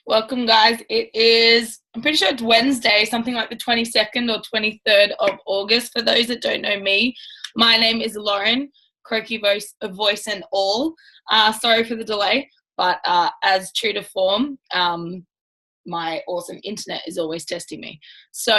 Welcome, guys. I'm pretty sure it's Wednesday, something like the 22nd or 23rd of August. For those that don't know me, my name is Lauren, croaky voice and all. Sorry for the delay, but as true to form, my awesome internet is always testing me. So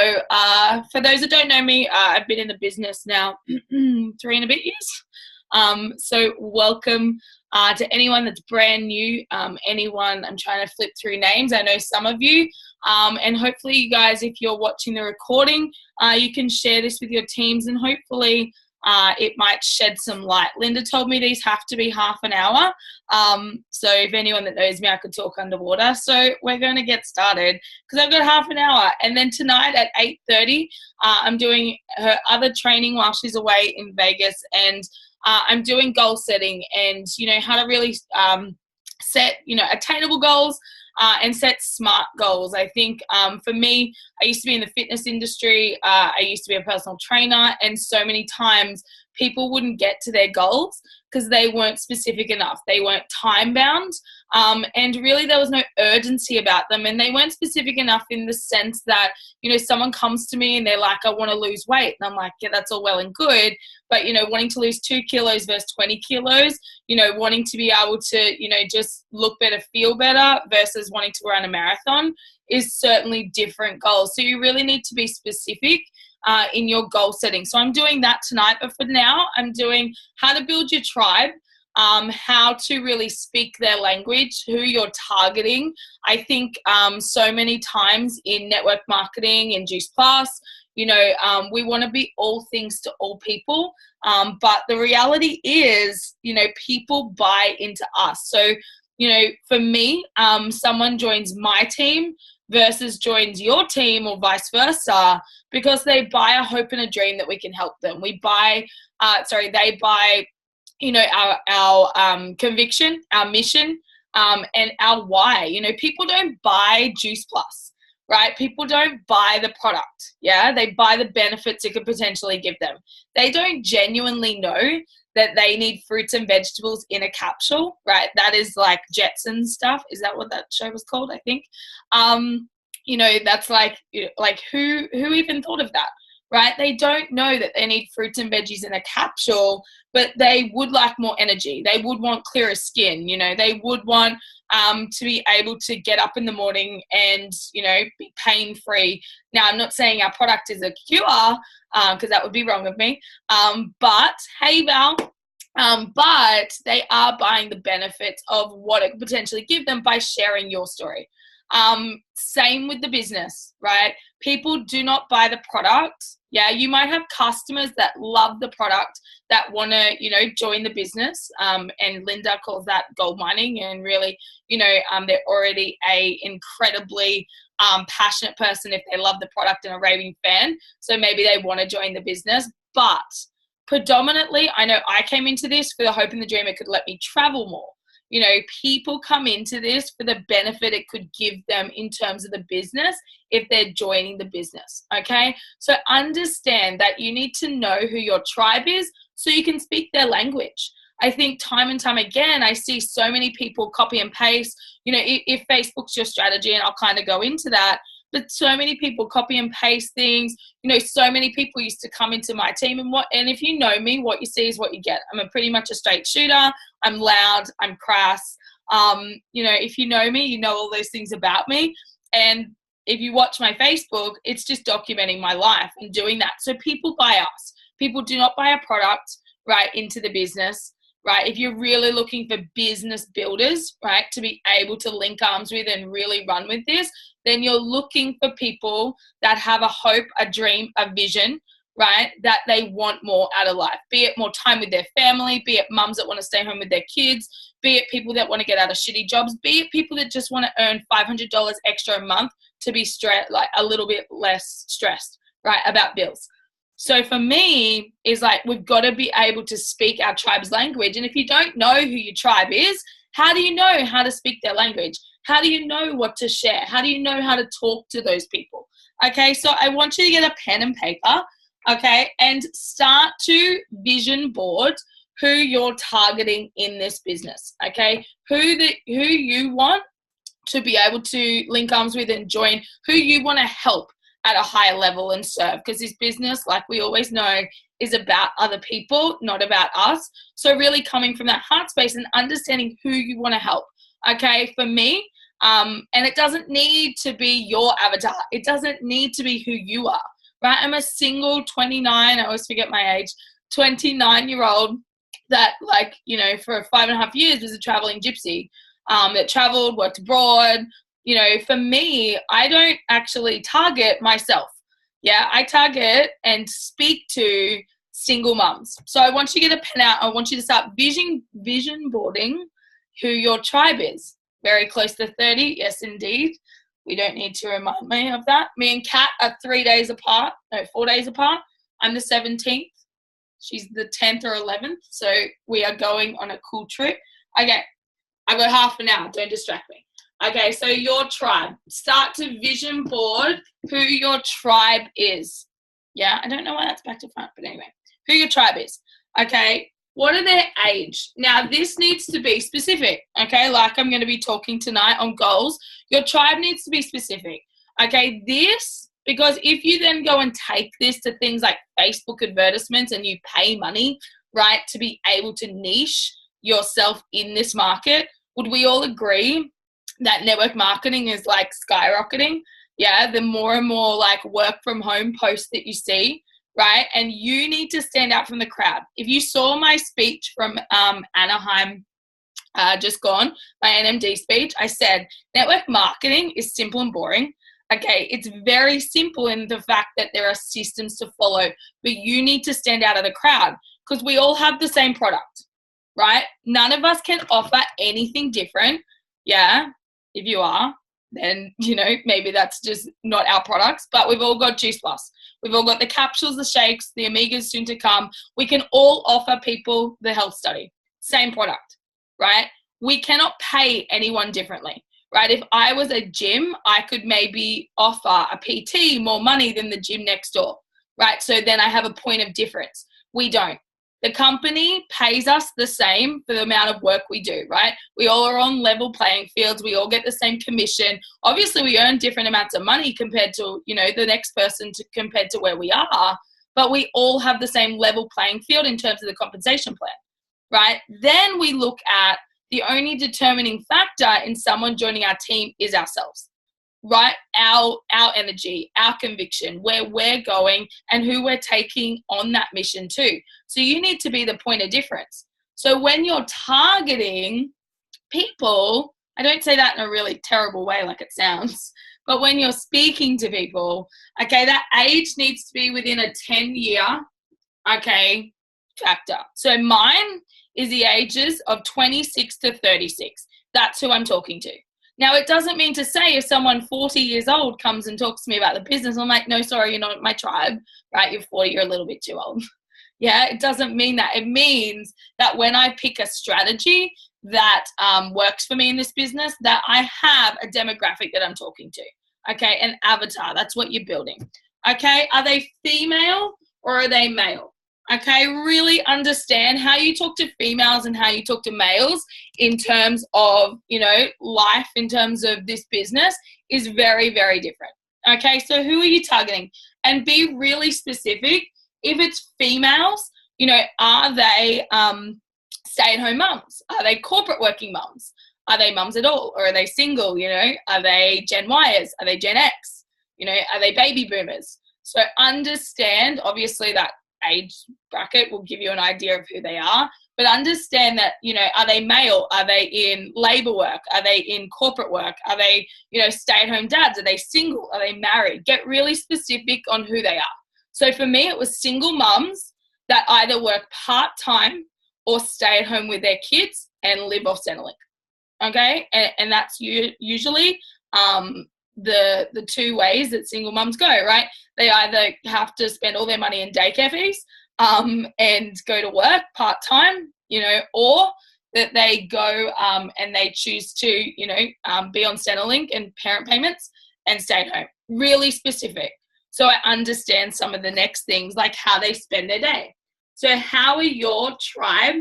for those that don't know me, I've been in the business now 3 and a bit years. So welcome to anyone that's brand new, anyone. I'm trying to flip through names. I know some of you, and hopefully you guys, if you're watching the recording, you can share this with your teams, and hopefully it might shed some light. Linda told me these have to be half an hour. So if anyone that knows me, I could talk underwater. So we're going to get started because I've got half an hour. And then tonight at 8:30, I'm doing her other training while she's away in Vegas, and I'm doing goal setting and, how to really set, attainable goals and set smart goals. I think for me, I used to be in the fitness industry. I used to be a personal trainer, and so many times people wouldn't get to their goals because they weren't specific enough. They weren't time bound. And really there was no urgency about them. And they weren't specific enough in the sense that, someone comes to me and they're like, I want to lose weight. And I'm like, yeah, that's all well and good. But, wanting to lose 2 kilos versus 20 kilos, wanting to be able to, just look better, feel better versus wanting to run a marathon is certainly different goals. So you really need to be specific in your goal setting. So I'm doing that tonight, but for now I'm doing how to build your tribe, how to really speak their language, who you're targeting. I think so many times in network marketing and Juice Plus, we want to be all things to all people. But the reality is, people buy into us. So, for me, someone joins my team versus joins your team or vice versa because they buy a hope and a dream that we can help them. They buy, our conviction, our mission, and our why. People don't buy Juice Plus, right? People don't buy the product. Yeah. They buy the benefits it could potentially give them. They don't genuinely know that they need fruits and vegetables in a capsule, right? That is like Jetson stuff. Is that what that show was called? I think. That's like who even thought of that, right? They don't know that they need fruits and veggies in a capsule, but they would like more energy. They would want clearer skin. They would want to be able to get up in the morning and, be pain-free. Now, I'm not saying our product is a cure because that would be wrong of me. But hey, Val, but they are buying the benefits of what it could potentially give them by sharing your story. Same with the business, right? People do not buy the product. Yeah, you might have customers that love the product that want to, join the business. And Linda calls that gold mining. And really, they're already a incredibly passionate person if they love the product and a raving fan. So maybe they want to join the business. But predominantly, I know I came into this for the hope and the dream it could let me travel more. People come into this for the benefit it could give them in terms of the business if they're joining the business, okay? So understand that you need to know who your tribe is so you can speak their language. I think time and time again, I see so many people copy and paste, if Facebook's your strategy, and I'll kind of go into that, but so many people copy and paste things. So many people used to come into my team and if you know me, what you see is what you get. I'm pretty much a straight shooter. I'm loud. I'm crass. If you know me, you know all those things about me. And if you watch my Facebook, it's just documenting my life and doing that. So people buy us. People do not buy a product, right, into the business, right? If you're really looking for business builders, right, to be able to link arms with and really run with this, then you're looking for people that have a hope, a dream, a vision, right, that they want more out of life, be it more time with their family, be it mums that want to stay home with their kids, be it people that want to get out of shitty jobs, be it people that just want to earn $500 extra a month to be a little bit less stressed, right, about bills. So for me, is we've got to be able to speak our tribe's language. And if you don't know who your tribe is, how do you know how to speak their language? How do you know what to share? How do you know how to talk to those people? Okay, so I want you to get a pen and paper, okay, and start to vision board who you're targeting in this business, okay? Who you want to be able to link arms with and join who you want to help at a higher level and serve, because this business, like we always know, is about other people, not about us. So really coming from that heart space and understanding who you want to help. Okay, for me, and it doesn't need to be your avatar. It doesn't need to be who you are, right? I'm a single 29, I always forget my age, 29-year-old that, like, you know, for 5.5 years was a traveling gypsy that traveled, worked abroad. You know, for me, I don't actually target myself. Yeah, I target and speak to single mums. So I want you to get a pen out. I want you to start vision boarding who your tribe is. Very close to 30. Yes, indeed. We don't need to remind me of that. Me and Kat are 4 days apart. I'm the 17th. She's the 10th or 11th. So we are going on a cool trip. Okay, I've got half an hour. Don't distract me. Okay, so your tribe. Start to vision board who your tribe is. Yeah, I don't know why that's back to front, but anyway, who your tribe is. Okay, what are their age? Now, this needs to be specific, okay, like I'm going to be talking tonight on goals. Your tribe needs to be specific, okay, because if you then go and take this to things like Facebook advertisements and you pay money, right, to be able to niche yourself in this market, would we all agree that network marketing is like skyrocketing? Yeah, the more and more like work from home posts that you see, right? And you need to stand out from the crowd. If you saw my speech from Anaheim just gone, my NMD speech, I said network marketing is simple and boring. Okay, it's very simple in the fact that there are systems to follow, but you need to stand out of the crowd because we all have the same product, right? None of us can offer anything different. Yeah, if you are, then, you know, maybe that's just not our products, but we've all got Juice Plus. We've all got the capsules, the shakes, the omegas soon to come. We can all offer people the health study. Same product, right? We cannot pay anyone differently, right? If I was a gym, I could maybe offer a PT more money than the gym next door, right? So then I have a point of difference. We don't. The company pays us the same for the amount of work we do, right? We all are on level playing fields. We all get the same commission. Obviously, we earn different amounts of money compared to, you know, the next person compared to where we are, but we all have the same level playing field in terms of the compensation plan, right? Then we look at the only determining factor in someone joining our team is ourselves, right? Our energy, our conviction, where we're going and who we're taking on that mission to. So you need to be the point of difference. So when you're targeting people, I don't say that in a really terrible way like it sounds, but when you're speaking to people, okay, that age needs to be within a 10-year, okay, factor. So mine is the ages of 26 to 36. That's who I'm talking to. Now, it doesn't mean to say if someone 40 years old comes and talks to me about the business, I'm like, no, sorry, you're not my tribe, right? You're 40, you're a little bit too old. Yeah, it doesn't mean that. It means that when I pick a strategy that works for me in this business, that I have a demographic that I'm talking to, okay, an avatar. That's what you're building, okay? Are they female or are they male? Okay, really understand how you talk to females and how you talk to males in terms of, you know, life, in terms of this business is very, very different. Okay, so who are you targeting? And be really specific. If it's females, you know, are they stay-at-home mums? Are they corporate working mums? Are they mums at all? Or are they single, you know? Are they Gen Yers? Are they Gen X? You know, are they baby boomers? So understand, obviously, that age bracket will give you an idea of who they are, but understand that, you know, are they male? Are they in labor work? Are they in corporate work? Are they, you know, stay-at-home dads? Are they single? Are they married? Get really specific on who they are. So for me, it was single mums that either work part-time or stay at home with their kids and live off Centrelink. Okay, and that's usually the two ways that single mums go, right? They either have to spend all their money in daycare fees and go to work part-time, you know, or that they go and they choose to, you know, be on Centrelink and parent payments and stay at home. Really specific. So I understand some of the next things, like how they spend their day. So how are your tribe?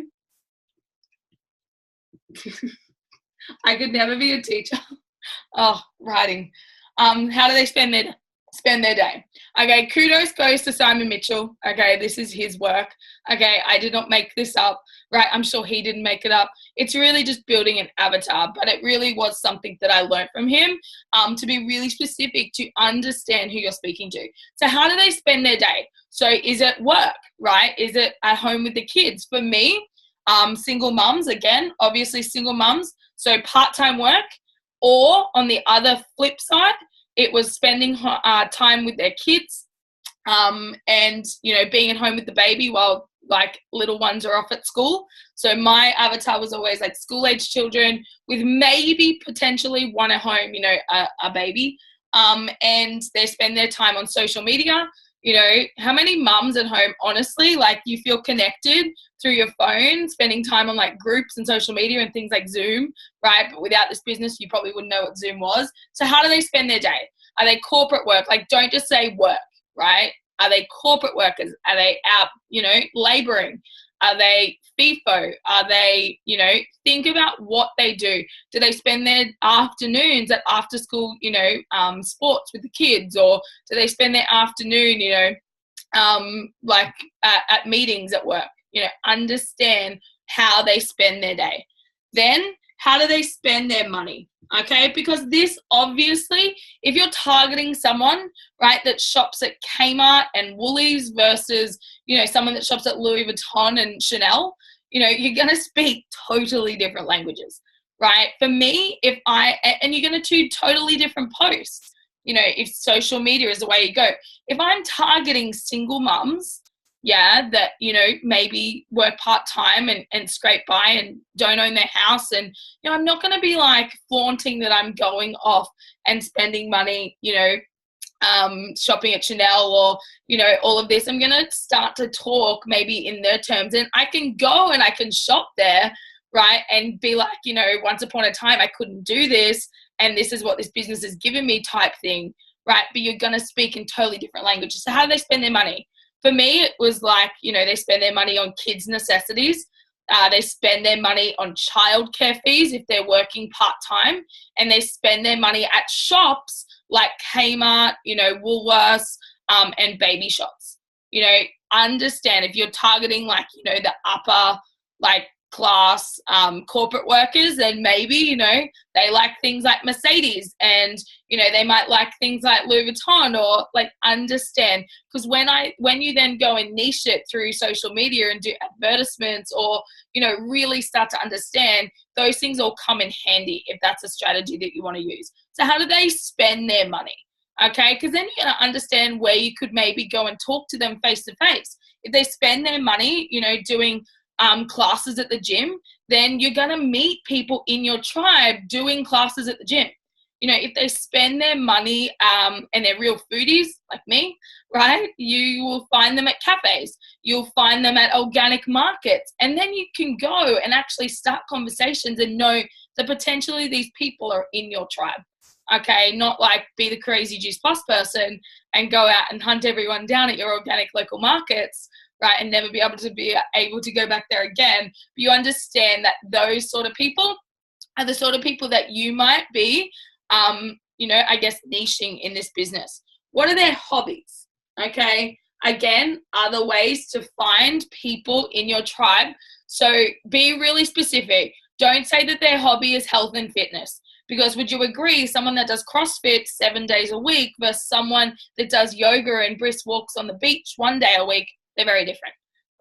I could never be a teacher. Oh, writing. How do they spend their day? Okay, kudos goes to Simon Mitchell. Okay, this is his work. Okay, I did not make this up, right? I'm sure he didn't make it up. It's really just building an avatar, but it really was something that I learned from him, to be really specific, to understand who you're speaking to. So how do they spend their day? So is it work, right? Is it at home with the kids? For me, single mums, again, obviously single mums, so part-time work, or on the other flip side, it was spending time with their kids, and, you know, being at home with the baby while like little ones are off at school. So my avatar was always like school-age children with maybe potentially one at home, you know, a baby. And they spend their time on social media. You know, how many mums at home, honestly, like you feel connected through your phone, spending time on like groups and social media and things like Zoom, right? But without this business, you probably wouldn't know what Zoom was. So how do they spend their day? Are they corporate work? Like, don't just say work, right? Are they corporate workers? Are they out, you know, laboring? Are they FIFO? Are they, you know, think about what they do. Do they spend their afternoons at after school, you know, sports with the kids? Or do they spend their afternoon, you know, like at meetings at work? You know, understand how they spend their day. Then, how do they spend their money? Okay, because this obviously, if you're targeting someone, right, that shops at Kmart and Woolies versus, you know, someone that shops at Louis Vuitton and Chanel, you know, you're going to speak totally different languages, right? For me, and you're going to do totally different posts, you know, if social media is the way you go. If I'm targeting single mums, yeah, that, you know, maybe work part-time and scrape by and don't own their house. And, you know, I'm not going to be like flaunting that I'm going off and spending money, you know, shopping at Chanel or, you know, all of this. I'm going to start to talk maybe in their terms, and I can go and I can shop there, right? And be like, you know, once upon a time I couldn't do this, and this is what this business has given me type thing, right? But you're going to speak in totally different languages. So how do they spend their money? For me, it was like, you know, they spend their money on kids' necessities. They spend their money on childcare fees if they're working part-time. And they spend their money at shops like Kmart, you know, Woolworths, and baby shops. You know, understand if you're targeting like, you know, the upper like class corporate workers, then maybe, you know, they like things like Mercedes, and, you know, they might like things like Louis Vuitton, or like understand, because when you then go and niche it through social media and do advertisements, or, you know, really start to understand, those things all come in handy if that's a strategy that you want to use. So how do they spend their money? Okay, because then you're going to understand where you could maybe go and talk to them face to face. If they spend their money, you know, doing classes at the gym, then you're going to meet people in your tribe doing classes at the gym. You know, if they spend their money and they're real foodies like me, right, you will find them at cafes. You'll find them at organic markets. And then you can go and actually start conversations and know that potentially these people are in your tribe. Okay, not like be the crazy Juice Plus person and go out and hunt everyone down at your organic local markets, right, and never be able to go back there again. But you understand that those sort of people are the sort of people that you might be, you know, I guess niching in this business. What are their hobbies? Okay, again, other ways to find people in your tribe. So be really specific. Don't say that their hobby is health and fitness. Because would you agree, someone that does CrossFit 7 days a week versus someone that does yoga and brisk walks on the beach 1 day a week, they're very different,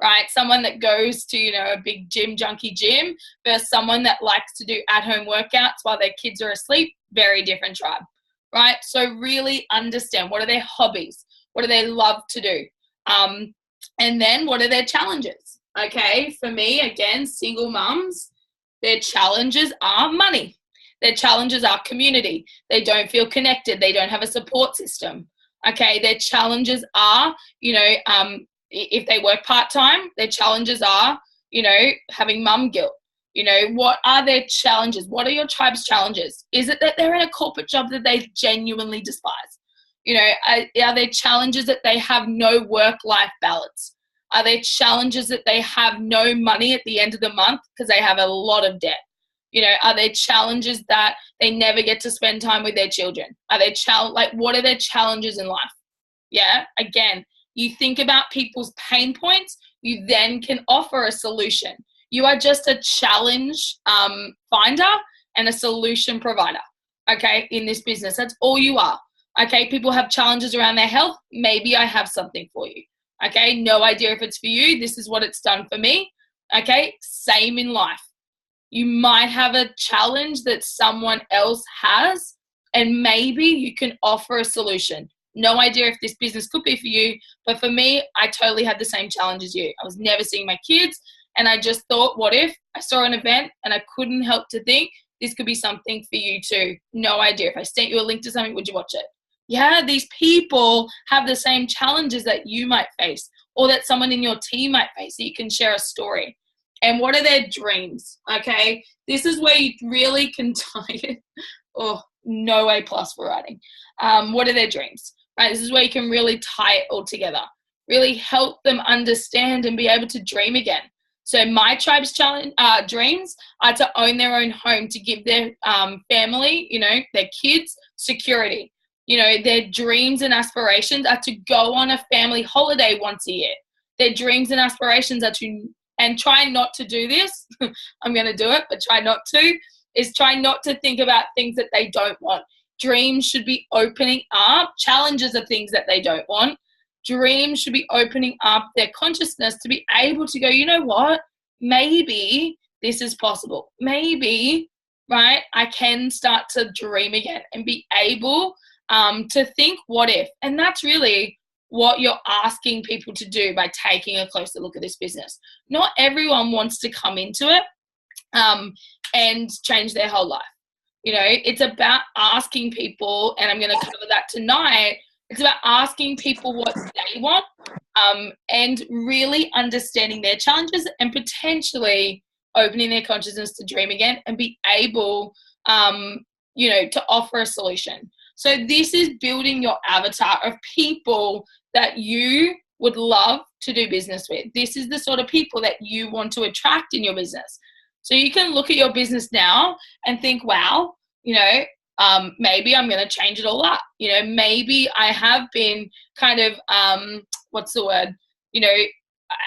right? Someone that goes to, you know, a big gym junkie gym versus someone that likes to do at-home workouts while their kids are asleep, very different tribe, right? So really understand, what are their hobbies? What do they love to do? And then what are their challenges? Okay, for me, again, single mums, their challenges are money. Their challenges are community. They don't feel connected. They don't have a support system. Okay, their challenges are, you know, if they work part-time, their challenges are, you know, having mum guilt. You know, what are their challenges? What are your tribe's challenges? Is it that they're in a corporate job that they genuinely despise? You know, are there challenges that they have no work-life balance? Are there challenges that they have no money at the end of the month because they have a lot of debt? You know, are there challenges that they never get to spend time with their children? Are there what are their challenges in life? Yeah. Again, you think about people's pain points, you then can offer a solution. You are just a challenge finder and a solution provider, okay, in this business. That's all you are. Okay, people have challenges around their health. Maybe I have something for you. Okay, no idea if it's for you. This is what it's done for me. Okay, same in life. You might have a challenge that someone else has, and maybe you can offer a solution. No idea if this business could be for you, but for me, I totally had the same challenge as you. I was never seeing my kids, and I just thought, what if I saw an event and I couldn't help to think this could be something for you too? No idea. If I sent you a link to something, would you watch it? Yeah, these people have the same challenges that you might face, or that someone in your team might face, so you can share a story. And what are their dreams? Okay, this is where you really can tie it. Oh, no A+ for writing. What are their dreams? Right, this is where you can really tie it all together. Really help them understand and be able to dream again. So my tribe's dreams are to own their own home, to give their family, you know, their kids security. You know, their dreams and aspirations are to go on a family holiday once a year. Their dreams and aspirations are to, and try not to do this, I'm going to do it, but try not to think about things that they don't want. Dreams should be opening up. Challenges are things that they don't want. Dreams should be opening up their consciousness to be able to go, you know what, maybe this is possible. Maybe, right, I can start to dream again and be able to think, what if? And that's really what you're asking people to do by taking a closer look at this business. Not everyone wants to come into it and change their whole life. You know, it's about asking people, and I'm going to cover that tonight. It's about asking people what they want and really understanding their challenges and potentially opening their consciousness to dream again and be able, you know, to offer a solution. So this is building your avatar of people that you would love to do business with. This is the sort of people that you want to attract in your business. So you can look at your business now and think, wow, you know, maybe I'm going to change it all up. You know, maybe I have been kind of, what's the word? You know,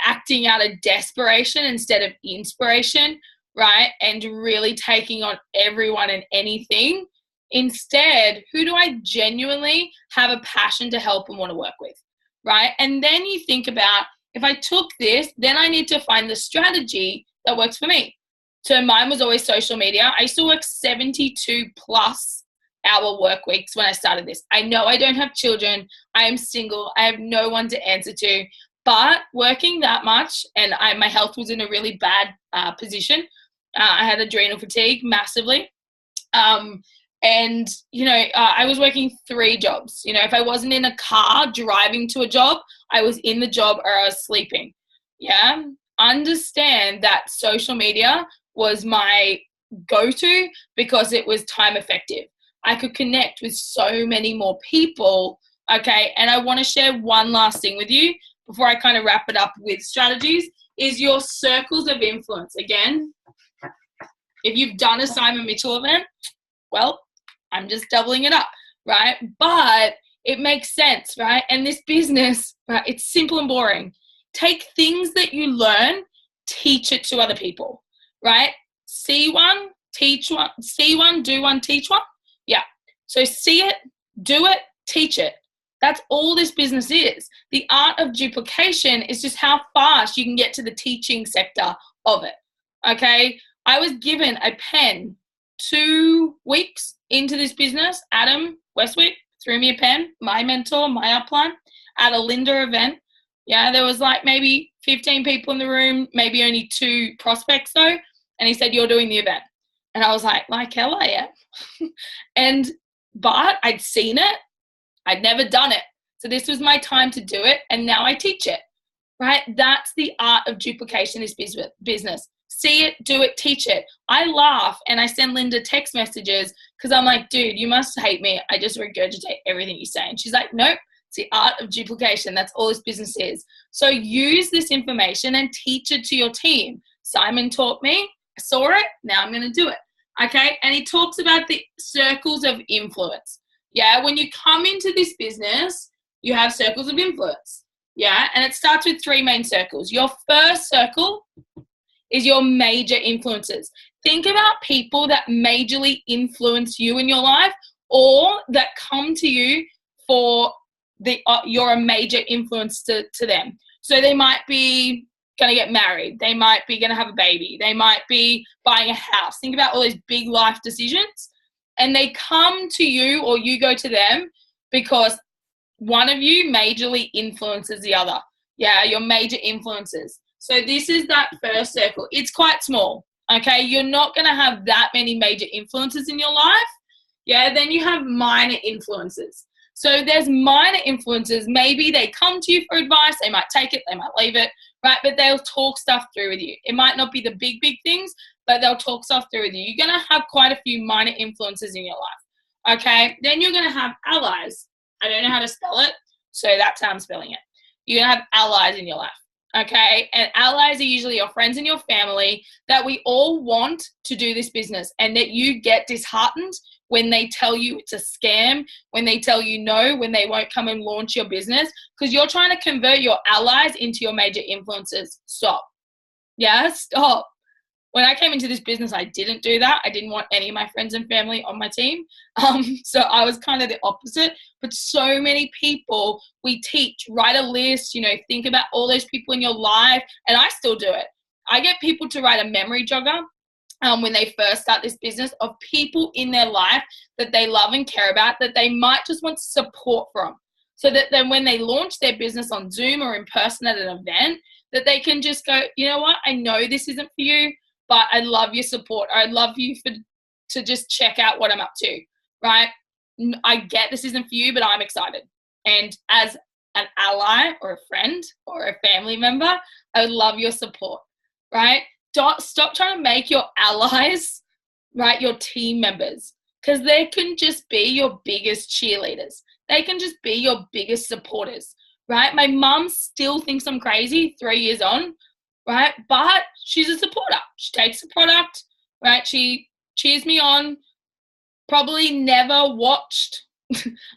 acting out of desperation instead of inspiration, right? And really taking on everyone and anything. Instead, who do I genuinely have a passion to help and want to work with, right? And then you think about, if I took this, then I need to find the strategy that works for me. So mine was always social media. I used to work 72 plus hour work weeks when I started this. I know I don't have children. I am single. I have no one to answer to. But working that much, and my health was in a really bad position. I had adrenal fatigue massively. And, you know, I was working 3 jobs. You know, if I wasn't in a car driving to a job, I was in the job or I was sleeping. Yeah. Understand that social media was my go-to because it was time effective. I could connect with so many more people. Okay. And I want to share one last thing with you before I kind of wrap it up with strategies, is your circles of influence. Again, if you've done a Simon Mitchell event, well, I'm just doubling it up, right? But it makes sense, right? And this business, right, it's simple and boring. Take things that you learn, teach it to other people, right? See one, teach one, see one, do one, teach one. Yeah. So see it, do it, teach it. That's all this business is. The art of duplication is just how fast you can get to the teaching sector of it. Okay. I was given a pen 2 weeks into this business. Adam Westwick threw me a pen, my mentor, my upline, at a Linda event. Yeah, there was like maybe 15 people in the room, maybe only 2 prospects though. And he said, you're doing the event. And I was like hell I am. But I'd seen it. I'd never done it. So this was my time to do it. And now I teach it, right? That's the art of duplication, is business. See it, do it, teach it. I laugh and I send Linda text messages because I'm like, dude, you must hate me. I just regurgitate everything you say. And she's like, nope, it's the art of duplication. That's all this business is. So use this information and teach it to your team. Simon taught me, I saw it, now I'm going to do it. Okay. And he talks about the circles of influence. Yeah. When you come into this business, you have circles of influence. Yeah. And it starts with 3 main circles. Your first circle is your major influences. Think about people that majorly influence you in your life, or that come to you for you're a major influence to them. So they might be going to get married. They might be going to have a baby. They might be buying a house. Think about all those big life decisions, and they come to you or you go to them because one of you majorly influences the other. Yeah, your major influences. So this is that first circle. It's quite small, okay? You're not going to have that many major influences in your life. Yeah, then you have minor influences. So there's minor influences. Maybe they come to you for advice. They might take it. They might leave it, right? But they'll talk stuff through with you. It might not be the big, big things, but they'll talk stuff through with you. You're going to have quite a few minor influences in your life, okay? Then you're going to have allies. I don't know how to spell it, so that's how I'm spelling it. You're going to have allies in your life, okay? And allies are usually your friends and your family that we all want to do this business, and that you get disheartened when they tell you it's a scam, when they tell you no, when they won't come and launch your business, because you're trying to convert your allies into your major influences. Stop. Yeah, stop. When I came into this business, I didn't do that. I didn't want any of my friends and family on my team. So I was kind of the opposite. But so many people, we teach, write a list, think about all those people in your life. And I still do it. I get people to write a memory jogger when they first start this business, of people in their life that they love and care about, that they might just want support from. So that then when they launch their business on Zoom or in person at an event, that they can just go, you know what, I know this isn't for you, but I love your support. I'd love you to just check out what I'm up to, right? I get this isn't for you, but I'm excited. And as an ally or a friend or a family member, I would love your support, right? Stop trying to make your allies, right, your team members, because they can just be your biggest cheerleaders. They can just be your biggest supporters, right? My mum still thinks I'm crazy 3 years on, right? But she's a supporter. She takes the product, right? She cheers me on. Probably never watched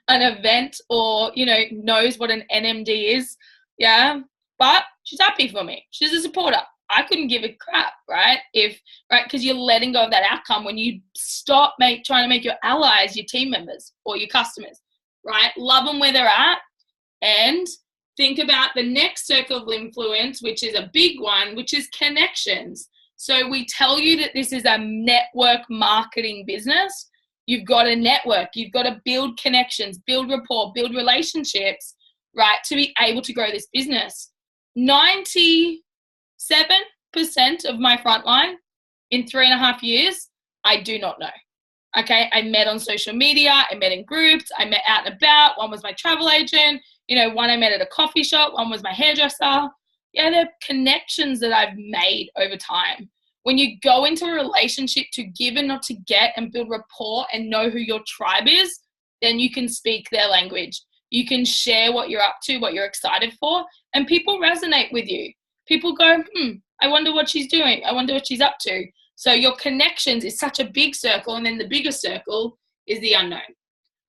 an event or, knows what an NMD is. Yeah. But she's happy for me. She's a supporter. I couldn't give a crap, right? Because you're letting go of that outcome when you stop trying to make your allies your team members or your customers, right? Love them where they're at, and think about the next circle of influence, which is a big one, which is connections. So we tell you that this is a network marketing business. You've got to network. You've got to build connections, build rapport, build relationships, right, to be able to grow this business. 97% of my frontline in 3.5 years, I do not know. Okay, I met on social media. I met in groups. I met out and about. One was my travel agent. One I met at a coffee shop. One was my hairdresser. Yeah, they're connections that I've made over time. When you go into a relationship to give and not to get, and build rapport and know who your tribe is, then you can speak their language. You can share what you're up to, what you're excited for, and people resonate with you. People go, I wonder what she's doing. I wonder what she's up to. So your connections is such a big circle, and then the bigger circle is the unknown.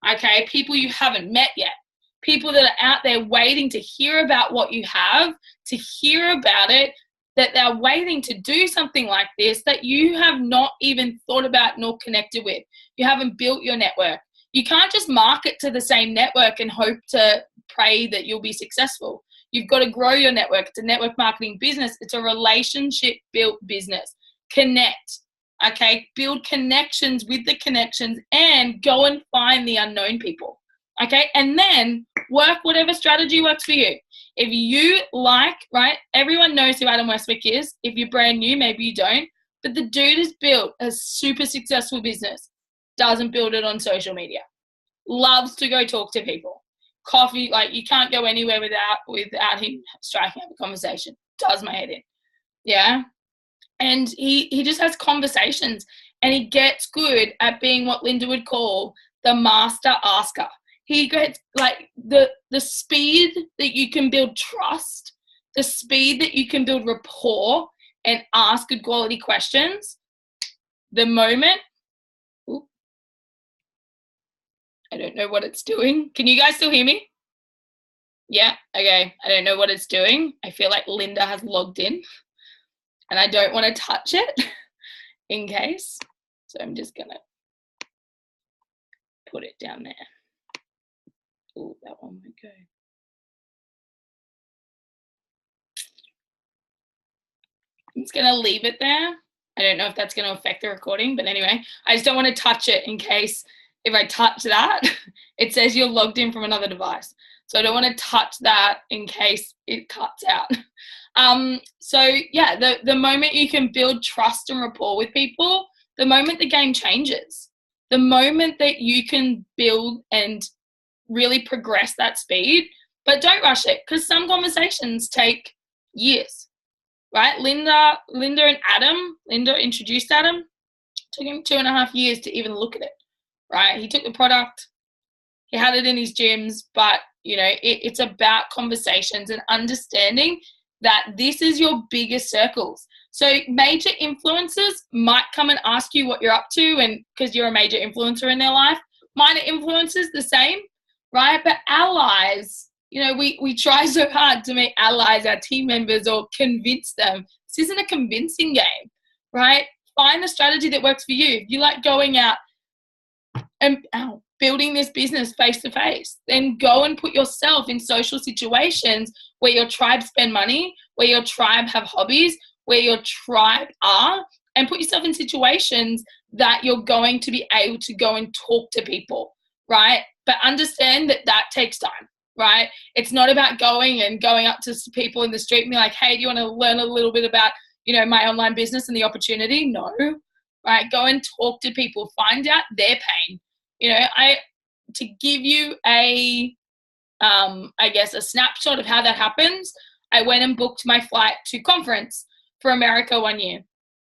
Okay, people you haven't met yet. People that are out there waiting to hear about what you have, to hear about it, that they're waiting to do something like this that you have not even thought about nor connected with. You haven't built your network. You can't just market to the same network and hope to pray that you'll be successful. You've got to grow your network. It's a network marketing business. It's a relationship-built business. Connect, okay? Build connections with the connections and go and find the unknown people, okay? And then work whatever strategy works for you. If you right, everyone knows who Adam Westwick is. If you're brand new, maybe you don't. But the dude has built a super successful business. Doesn't build it on social media. Loves to go talk to people. Coffee, you can't go anywhere without him striking up a conversation. Does my head in. Yeah. And he just has conversations, and he gets good at being what Linda would call the master asker. He gets the speed that you can build trust, the speed that you can build rapport and ask good quality questions. The moment I don't know what it's doing. Can you guys still hear me? Yeah, okay. I don't know what it's doing. I feel like Linda has logged in and I don't want to touch it in case. So I'm just gonna put it down there. Oh, that one might go. I'm just gonna leave it there. I don't know if that's gonna affect the recording, but anyway, I just don't want to touch it in case if I touch that, it says you're logged in from another device. So I don't want to touch that in case it cuts out. So yeah, the moment you can build trust and rapport with people, the moment the game changes, the moment that you can build and really progress that speed, but don't rush it because some conversations take years, right? Linda and Adam, Linda introduced Adam, took him 2.5 years to even look at it, right? He took the product, he had it in his gyms, but you know, it's about conversations and understanding that this is your biggest circles. So major influencers might come and ask you what you're up to, and because you're a major influencer in their life. Minor influencers, the same, right? But allies, you know, we try so hard to make allies our team members or convince them. This isn't a convincing game, right? Find the strategy that works for you. If you like going out and building this business face to face, then go and put yourself in social situations where your tribe spend money, where your tribe have hobbies, where your tribe are, and put yourself in situations that you're going to be able to go and talk to people, right? But understand that that takes time, right? It's not about going up to people in the street and be like, hey, do you want to learn a little bit about, you know, my online business and the opportunity? No, right? Go and talk to people, find out their pain. You know, to give you a snapshot of how that happens, I went and booked my flight to conference for America one year.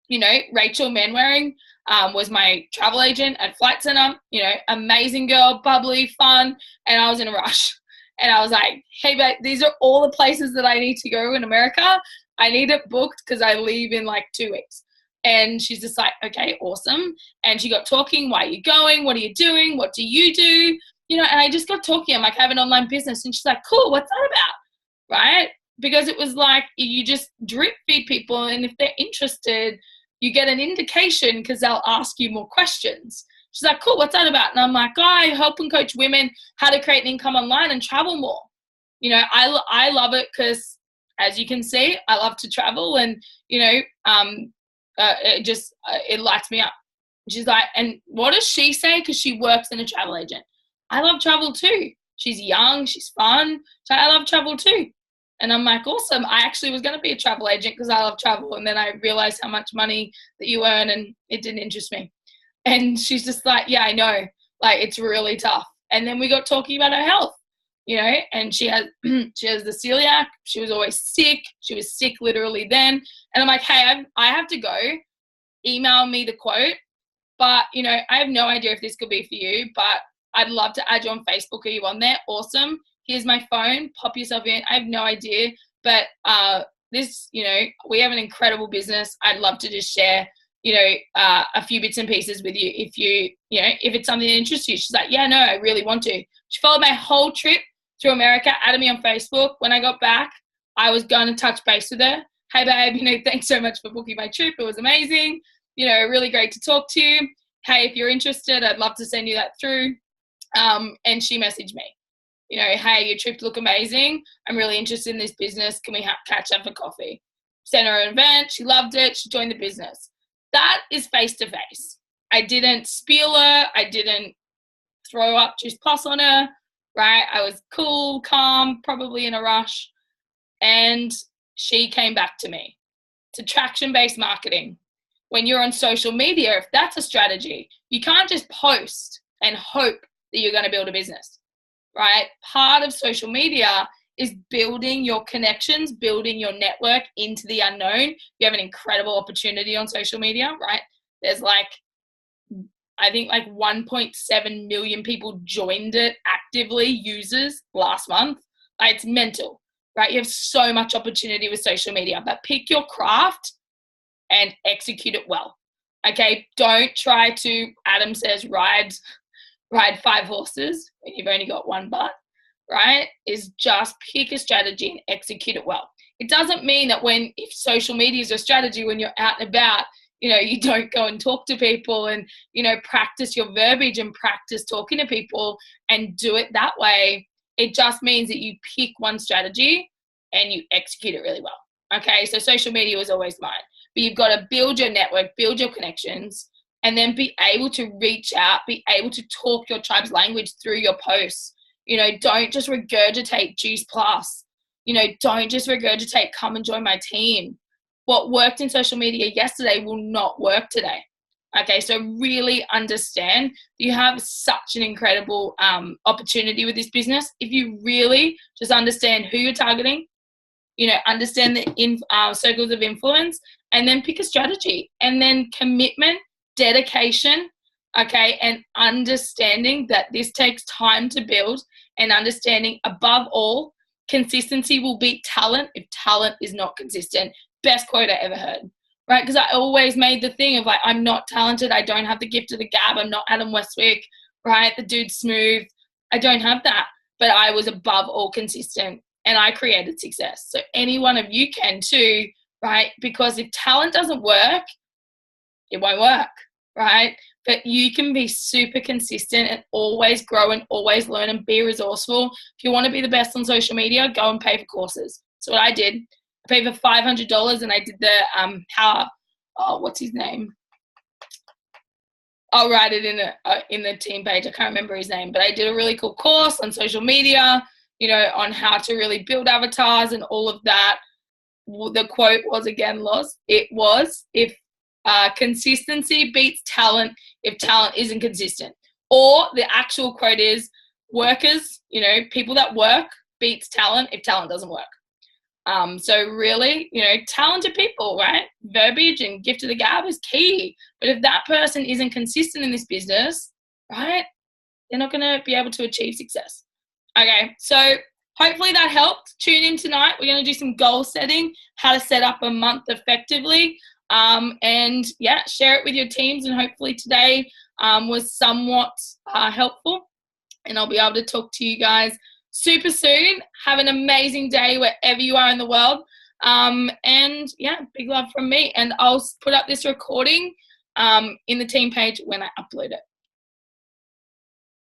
You know, Rachel Manwaring was my travel agent at Flight Center, you know, amazing girl, bubbly, fun, and I was in a rush. And I was like, hey, babe, these are all the places that I need to go in America. I need it booked because I leave in like 2 weeks. And she's just like, okay, awesome. And she got talking, why are you going? What are you doing? What do you do? You know, and I just got talking. I'm like, I have an online business. And she's like, cool, what's that about? Right? Because it was like, you just drip feed people. And if they're interested, you get an indication because they'll ask you more questions. She's like, cool, what's that about? And I'm like, I help and coach women how to create an income online and travel more. You know, I love it because, as you can see, I love to travel and, you know, it lights me up. She's like, and what does she say? Because she works in a travel agent. I love travel too. She's young, she's fun. So I love travel too. And I'm like, awesome. I actually was going to be a travel agent because I love travel. And then I realized how much money that you earn and it didn't interest me. And she's just like, yeah, I know. Like, it's really tough. And then we got talking about her health, you know, and she has the celiac. She was always sick. She was sick literally then. And I'm like, hey, I have to go. Email me the quote. But, you know, I have no idea if this could be for you, but I'd love to add you on Facebook. Are you on there? Awesome. Here's my phone. Pop yourself in. I have no idea. But this, you know, we have an incredible business. I'd love to just share, you know, a few bits and pieces with you if if it's something that interests you. She's like, yeah, no, I really want to. She followed my whole trip through America, added me on Facebook. When I got back, I was going to touch base with her. Hey, babe, you know, thanks so much for booking my trip. It was amazing. You know, really great to talk to you. Hey, if you're interested, I'd love to send you that through. And she messaged me, you know, hey, your trip looked amazing. I'm really interested in this business. Can we catch up for coffee? Sent her an event. She loved it. She joined the business. That is face-to-face. I didn't spiel her. I didn't throw up Juice Plus on her, right? I was cool, calm, probably in a rush. And she came back to me. It's attraction-based marketing. When you're on social media, if that's a strategy, you can't just post and hope that you're going to build a business, right? Part of social media is building your connections, building your network into the unknown. You have an incredible opportunity on social media, right? There's I think 1.7 million people joined it actively, users last month. It's mental, right? You have so much opportunity with social media, but pick your craft and execute it well. Okay, don't try to, Adam says, ride ride 5 horses when you've only got one butt, right? Is just pick a strategy and execute it well. It doesn't mean that if social media is your strategy, when you're out and about, you don't go and talk to people and, practice your verbiage and practice talking to people and do it that way. It just means that you pick one strategy and you execute it really well. Okay, so social media was always mine. But you've got to build your network, build your connections, and then be able to reach out, be able to talk your tribe's language through your posts. Don't just regurgitate Juice Plus. Don't just regurgitate, come and join my team. What worked in social media yesterday will not work today. Okay, so really understand you have such an incredible opportunity with this business. If you really just understand who you're targeting, understand the circles of influence, and then pick a strategy, and then commitment, dedication, okay, and understanding that this takes time to build, and understanding above all, consistency will beat talent if talent is not consistent. Best quote I ever heard, right? Because I always made the thing of like, I'm not talented. I don't have the gift of the gab. I'm not Adam Westwick, right? The dude's smooth. I don't have that. But I was above all consistent, and I created success. So any one of you can too, right? Because if talent doesn't work, it won't work, right? But you can be super consistent and always grow and always learn and be resourceful. If you want to be the best on social media, go and pay for courses. That's what I did. I paid for $500 and I did the what's his name? I'll write it in the team page. I can't remember his name, but I did a really cool course on social media, on how to really build avatars and all of that. The quote was, again, Loz, it was, if consistency beats talent if talent isn't consistent. Or the actual quote is, workers, people that work beats talent if talent doesn't work. So really, talented people, right? Verbiage and gift of the gab is key. But if that person isn't consistent in this business, right, they're not going to be able to achieve success. Okay, so hopefully that helped. Tune in tonight. We're going to do some goal setting, how to set up a month effectively. And yeah, share it with your teams. And hopefully today was somewhat helpful. And I'll be able to talk to you guys super soon. Have an amazing day wherever you are in the world. And yeah, big love from me. And I'll put up this recording in the team page when I upload it.